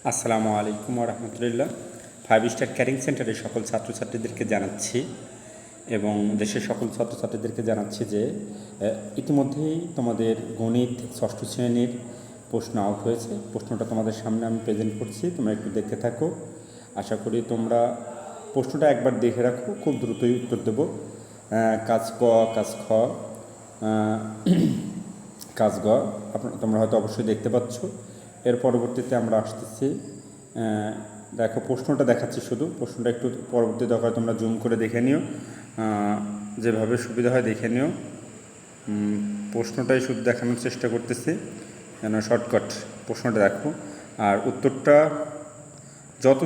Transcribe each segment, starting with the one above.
আসসালামু আলাইকুম রহমতুল্লাহ। 5 star carrying সেন্টারের সকল ছাত্রছাত্রীদেরকে জানাচ্ছি এবং দেশের সকল ছাত্রছাত্রীদেরকে জানাচ্ছি যে ইতিমধ্যেই তোমাদের গণিত ষষ্ঠ শ্রেণীর প্রশ্ন আউট হয়েছে। প্রশ্নটা তোমাদের সামনে আমি প্রেজেন্ট করছি, তোমরা একটু দেখতে থাকো। আশা করি তোমরা প্রশ্নটা একবার দেখে রাখো, খুব দ্রুতই উত্তর দেবো। কাজ ক, কাজ খ, কাজ গ তোমরা হয়তো অবশ্যই দেখতে পাচ্ছ। এর পরবর্তীতে আমরা আসতেছি, দেখো প্রশ্নটা দেখাচ্ছি, শুধু প্রশ্নটা একটু পরবর্তী দরকার তোমরা জুম করে দেখে নিও, যেভাবে সুবিধা হয় দেখে নিও। প্রশ্নটাই শুধু দেখানোর চেষ্টা করতেছি যেন শর্টকাট প্রশ্নটা দেখো, আর উত্তরটা যত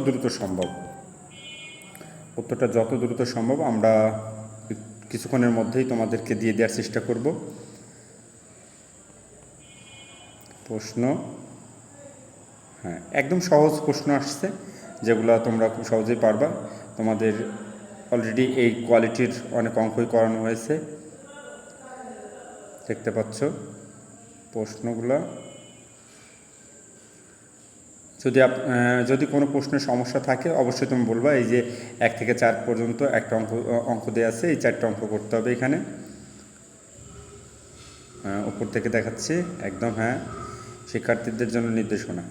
দ্রুত সম্ভব আমরা কিছুক্ষণের মধ্যেই তোমাদেরকে দিয়ে দেওয়ার চেষ্টা করব। প্রশ্ন, হ্যাঁ, একদম সহজ প্রশ্ন আসছে, যেগুলো তোমরা খুব সহজেই পারবা। তোমাদের অলরেডি এই কোয়ালিটির অনেক অঙ্কই করানো হয়েছে, দেখতে পাচ্ছ প্রশ্নগুলো। যদি কোনো প্রশ্নের সমস্যা থাকে অবশ্যই তুমি বলবা। এই যে 1 থেকে 4 পর্যন্ত একটা অঙ্ক দেওয়া আছে, এই 4টা অঙ্ক করতে হবে এখানে। উপর থেকে দেখাচ্ছি একদম, হ্যাঁ, শিক্ষার্থীদের জন্য নির্দেশনা।